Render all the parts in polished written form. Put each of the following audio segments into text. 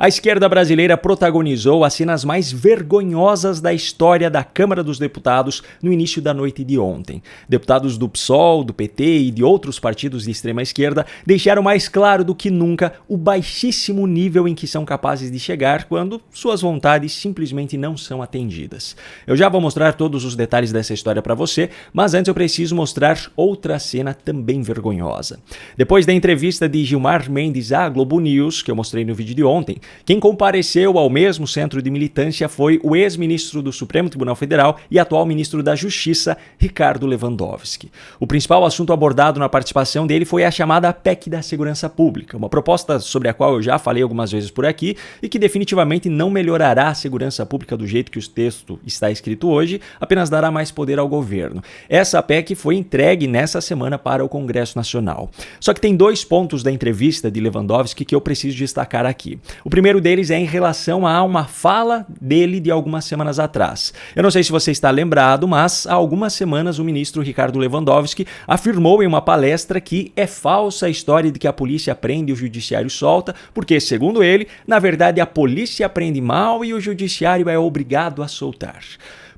A esquerda brasileira protagonizou as cenas mais vergonhosas da história da Câmara dos Deputados no início da noite de ontem. Deputados do PSOL, do PT e de outros partidos de extrema esquerda deixaram mais claro do que nunca o baixíssimo nível em que são capazes de chegar quando suas vontades simplesmente não são atendidas. Eu já vou mostrar todos os detalhes dessa história para você, mas antes eu preciso mostrar outra cena também vergonhosa. Depois da entrevista de Gilmar Mendes à Globo News, que eu mostrei no vídeo de ontem, quem compareceu ao mesmo centro de militância foi o ex-ministro do Supremo Tribunal Federal e atual ministro da Justiça, Ricardo Lewandowski. O principal assunto abordado na participação dele foi a chamada PEC da Segurança Pública, uma proposta sobre a qual eu já falei algumas vezes por aqui e que definitivamente não melhorará a segurança pública do jeito que o texto está escrito hoje, apenas dará mais poder ao governo. Essa PEC foi entregue nessa semana para o Congresso Nacional. Só que tem dois pontos da entrevista de Lewandowski que eu preciso destacar aqui. O primeiro deles é em relação a uma fala dele de algumas semanas atrás. Eu não sei se você está lembrado, mas há algumas semanas o ministro Ricardo Lewandowski afirmou em uma palestra que é falsa a história de que a polícia prende e o judiciário solta, porque, segundo ele, na verdade a polícia prende mal e o judiciário é obrigado a soltar.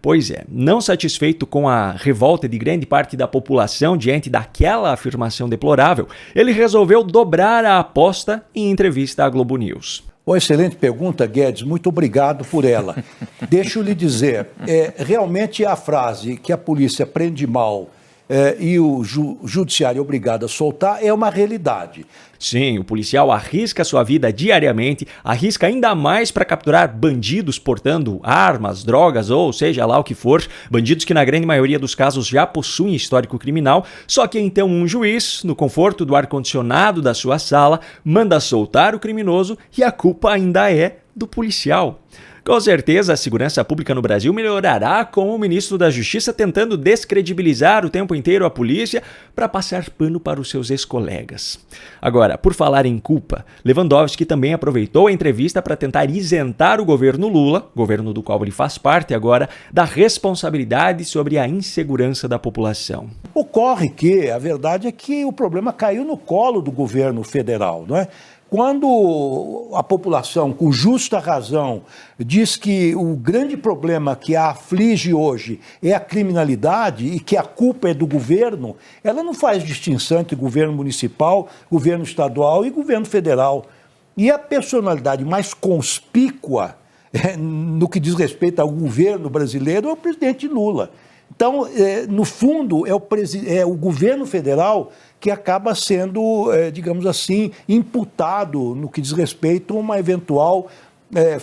Pois é, não satisfeito com a revolta de grande parte da população diante daquela afirmação deplorável, ele resolveu dobrar a aposta em entrevista à Globo News. Uma excelente pergunta, Guedes, muito obrigado por ela. Deixa eu lhe dizer, realmente a frase que a polícia prende mal e o judiciário é obrigado a soltar é uma realidade. Sim, o policial arrisca sua vida diariamente, arrisca ainda mais para capturar bandidos portando armas, drogas ou seja lá o que for, bandidos que na grande maioria dos casos já possuem histórico criminal, só que então um juiz, no conforto do ar-condicionado da sua sala, manda soltar o criminoso e a culpa ainda é do policial. Com certeza, a segurança pública no Brasil melhorará com o ministro da Justiça tentando descredibilizar o tempo inteiro a polícia para passar pano para os seus ex-colegas. Agora, por falar em culpa, Lewandowski também aproveitou a entrevista para tentar isentar o governo Lula, governo do qual ele faz parte agora, da responsabilidade sobre a insegurança da população. Ocorre que a verdade é que o problema caiu no colo do governo federal, não é? Quando a população, com justa razão, diz que o grande problema que a aflige hoje é a criminalidade e que a culpa é do governo, ela não faz distinção entre governo municipal, governo estadual e governo federal. E a personalidade mais conspícua no que diz respeito ao governo brasileiro é o presidente Lula. Então, no fundo, é o governo federal que acaba sendo, digamos assim, imputado no que diz respeito a uma eventual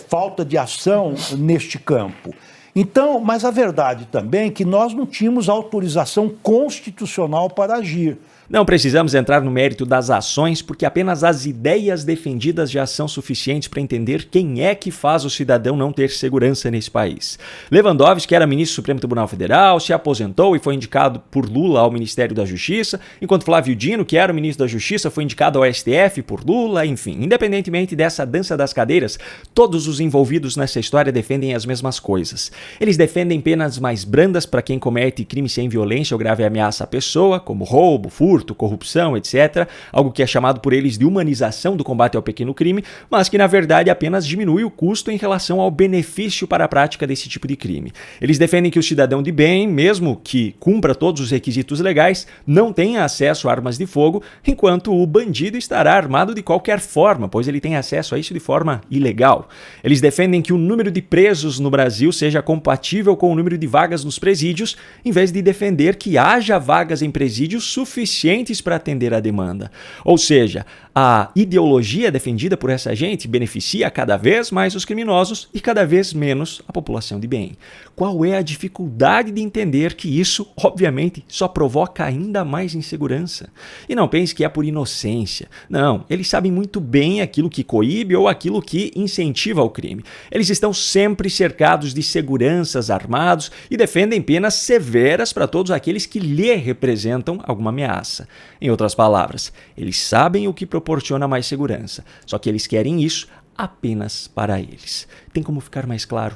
falta de ação neste campo. Então, mas a verdade também é que nós não tínhamos autorização constitucional para agir. Não precisamos entrar no mérito das ações, porque apenas as ideias defendidas já são suficientes para entender quem é que faz o cidadão não ter segurança nesse país. Lewandowski, que era ministro do Supremo Tribunal Federal, se aposentou e foi indicado por Lula ao Ministério da Justiça, enquanto Flávio Dino, que era o ministro da Justiça, foi indicado ao STF por Lula, enfim. Independentemente dessa dança das cadeiras, todos os envolvidos nessa história defendem as mesmas coisas. Eles defendem penas mais brandas para quem comete crime sem violência ou grave ameaça à pessoa, como roubo, furto, corrupção, etc., algo que é chamado por eles de humanização do combate ao pequeno crime, mas que na verdade apenas diminui o custo em relação ao benefício para a prática desse tipo de crime. Eles defendem que o cidadão de bem, mesmo que cumpra todos os requisitos legais, não tenha acesso a armas de fogo, enquanto o bandido estará armado de qualquer forma, pois ele tem acesso a isso de forma ilegal. Eles defendem que o número de presos no Brasil seja compatível com o número de vagas nos presídios, em vez de defender que haja vagas em presídios suficientes para atender a demanda. Ou seja, a ideologia defendida por essa gente beneficia cada vez mais os criminosos e cada vez menos a população de bem. Qual é a dificuldade de entender que isso, obviamente, só provoca ainda mais insegurança? E não pense que é por inocência. Não, eles sabem muito bem aquilo que coíbe ou aquilo que incentiva o crime. Eles estão sempre cercados de seguranças armados e defendem penas severas para todos aqueles que lhe representam alguma ameaça. Em outras palavras, eles sabem o que proporciona mais segurança, só que eles querem isso apenas para eles. Tem como ficar mais claro?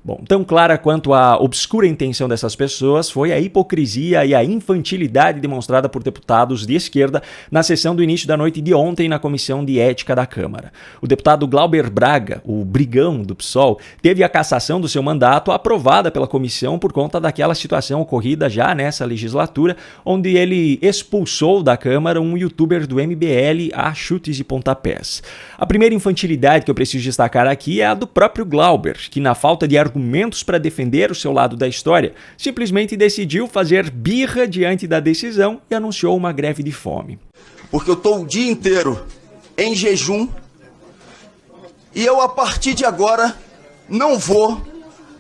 Bom, tão clara quanto a obscura intenção dessas pessoas foi a hipocrisia e a infantilidade demonstrada por deputados de esquerda na sessão do início da noite de ontem na Comissão de Ética da Câmara. O deputado Glauber Braga, o brigão do PSOL, teve a cassação do seu mandato aprovada pela comissão por conta daquela situação ocorrida já nessa legislatura, onde ele expulsou da Câmara um youtuber do MBL a chutes e pontapés. A primeira infantilidade que eu preciso destacar aqui é a do próprio Glauber, que na falta de argumentos para defender o seu lado da história, simplesmente decidiu fazer birra diante da decisão e anunciou uma greve de fome. Porque eu estou o dia inteiro em jejum e eu, a partir de agora, não vou,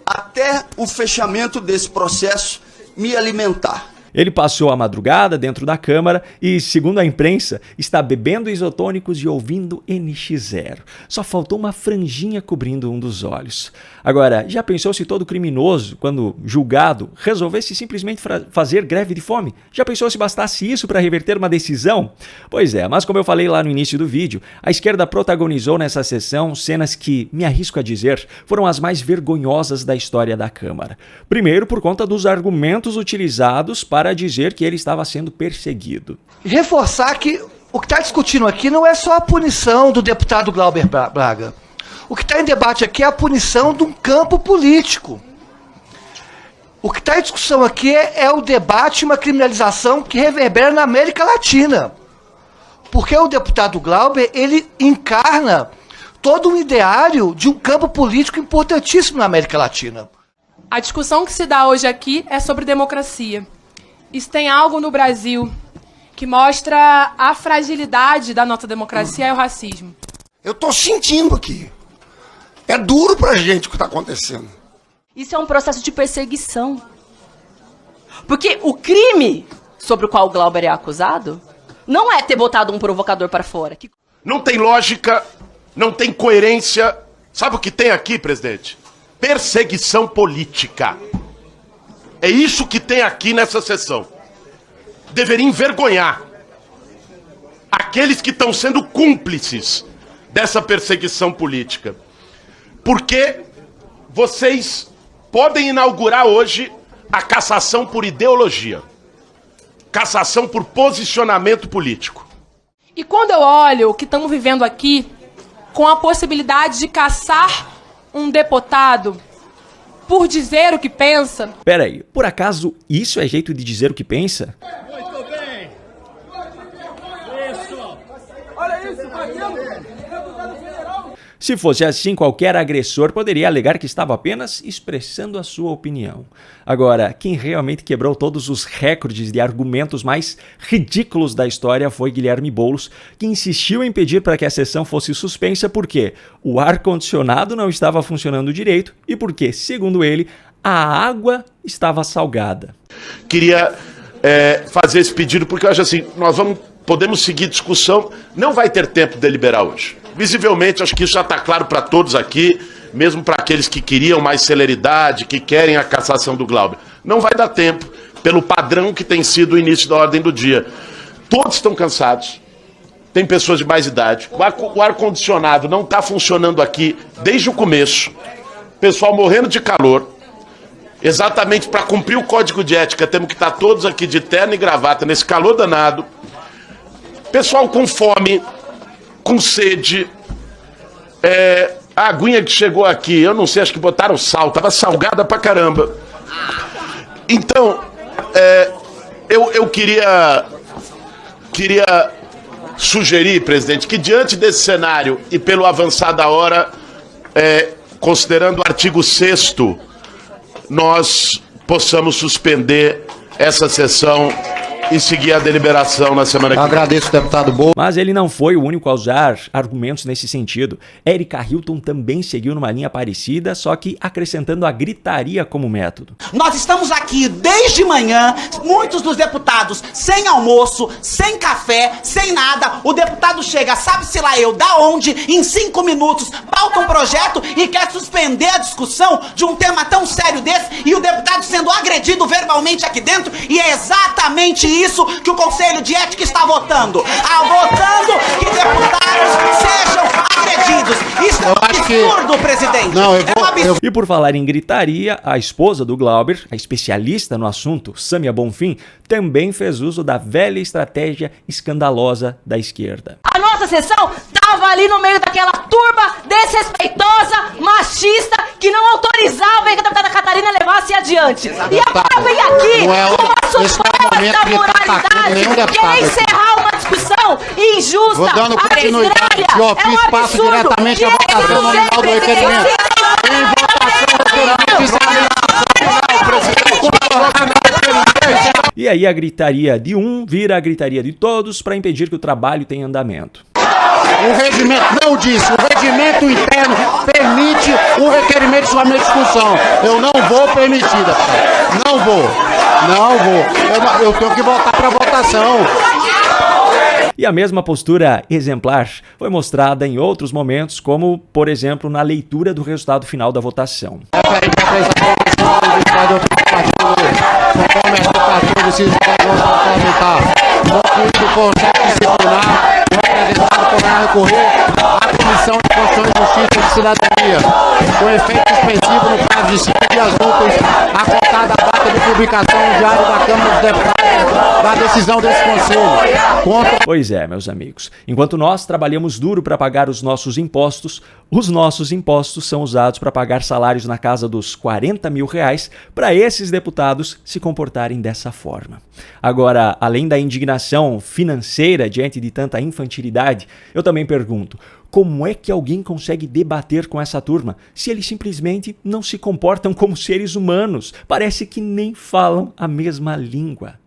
até o fechamento desse processo, me alimentar. Ele passou a madrugada dentro da Câmara e, segundo a imprensa, está bebendo isotônicos e ouvindo NX0. Só faltou uma franjinha cobrindo um dos olhos. Agora, já pensou se todo criminoso, quando julgado, resolvesse simplesmente fazer greve de fome? Já pensou se bastasse isso para reverter uma decisão? Pois é, mas como eu falei lá no início do vídeo, a esquerda protagonizou nessa sessão cenas que, me arrisco a dizer, foram as mais vergonhosas da história da Câmara. Primeiro, por conta dos argumentos utilizados para dizer que ele estava sendo perseguido. Reforçar que o que está discutindo aqui não é só a punição do deputado Glauber Braga. O que está em debate aqui é a punição de um campo político. O que está em discussão aqui é o debate, uma criminalização que reverbera na América Latina. Porque o deputado Glauber, ele encarna todo um ideário de um campo político importantíssimo na América Latina. A discussão que se dá hoje aqui é sobre democracia. Isso tem algo no Brasil que mostra a fragilidade da nossa democracia e o racismo. Eu estou sentindo aqui. É duro pra gente o que está acontecendo. Isso é um processo de perseguição. Porque o crime sobre o qual o Glauber é acusado não é ter botado um provocador para fora. Não tem lógica, não tem coerência. Sabe o que tem aqui, presidente? Perseguição política. É isso que tem aqui nessa sessão. Deveria envergonhar aqueles que estão sendo cúmplices dessa perseguição política. Porque vocês podem inaugurar hoje a cassação por ideologia. Cassação por posicionamento político. E quando eu olho o que estamos vivendo aqui, com a possibilidade de caçar um deputado por dizer o que pensa... Peraí, por acaso isso é jeito de dizer o que pensa? Muito bem! Isso! Olha isso, batendo! Deputado federal! Se fosse assim, qualquer agressor poderia alegar que estava apenas expressando a sua opinião. Agora, quem realmente quebrou todos os recordes de argumentos mais ridículos da história foi Guilherme Boulos, que insistiu em pedir para que a sessão fosse suspensa porque o ar-condicionado não estava funcionando direito e porque, segundo ele, a água estava salgada. Queria fazer esse pedido porque eu acho assim, podemos seguir discussão, não vai ter tempo de deliberar hoje. Visivelmente, acho que isso já está claro para todos aqui, mesmo para aqueles que queriam mais celeridade, que querem a cassação do Glauber. Não vai dar tempo, pelo padrão que tem sido o início da ordem do dia. Todos estão cansados, tem pessoas de mais idade, o ar-condicionado não está funcionando aqui desde o começo, pessoal morrendo de calor, exatamente para cumprir o código de ética, temos que estar todos aqui de terno e gravata, nesse calor danado, pessoal com fome, com sede, a aguinha que chegou aqui, eu não sei, acho que botaram sal, estava salgada pra caramba. Então, eu queria sugerir, presidente, que diante desse cenário e pelo avançar da hora, considerando o artigo 6º, nós possamos suspender essa sessão e seguir a deliberação na semana que vem. Agradeço, deputado Boulos. Mas ele não foi o único a usar argumentos nesse sentido. Érica Hilton também seguiu numa linha parecida, só que acrescentando a gritaria como método. Nós estamos aqui desde manhã, muitos dos deputados sem almoço, sem café, sem nada. O deputado chega, sabe-se lá eu, da onde, em 5 minutos, pauta um projeto e quer suspender a discussão de um tema tão sério desse e o deputado sendo agredido verbalmente aqui dentro, e é exatamente isso isso que o Conselho de Ética está votando. Votando que deputados sejam agredidos. Isso é um absurdo, presidente. É um absurdo. E por falar em gritaria, a esposa do Glauber, a especialista no assunto, Sâmia Bonfim, também fez uso da velha estratégia escandalosa da esquerda. A nossa sessão tava ali no meio daquela turba desrespeitosa, machista, que não autorizava que a deputada Catarina levasse adiante. E agora vem aqui com uma suposta moralidade, quer encerrar uma discussão injusta, vou dando continuidade, arbitrária. eu fiz passo diretamente à votação nominal do requerimento. Em votação, e aí a gritaria de um vira a gritaria de todos para impedir que o trabalho tenha andamento. o regimento não diz, o regimento interno permite o requerimento de somente discussão. Eu não vou permitir, deputado. Não vou. Eu tenho que voltar para votação. E a mesma postura exemplar foi mostrada em outros momentos, como, por exemplo, na leitura do resultado final da votação. A Comissão de Constituição e Justiça de Cidadania, com efeito suspensivo no prazo de 5 dias úteis, a contar da data de publicação no Diário da Câmara dos Deputados da decisão desse Conselho. Pois é, meus amigos, enquanto nós trabalhamos duro para pagar os nossos impostos são usados para pagar salários na casa dos 40 mil reais para esses deputados se comportarem dessa forma. Agora, além da indignação financeira diante de tanta infantilidade, eu também pergunto, como é que alguém consegue debater com essa turma se eles simplesmente não se comportam como seres humanos? Parece que nem falam a mesma língua.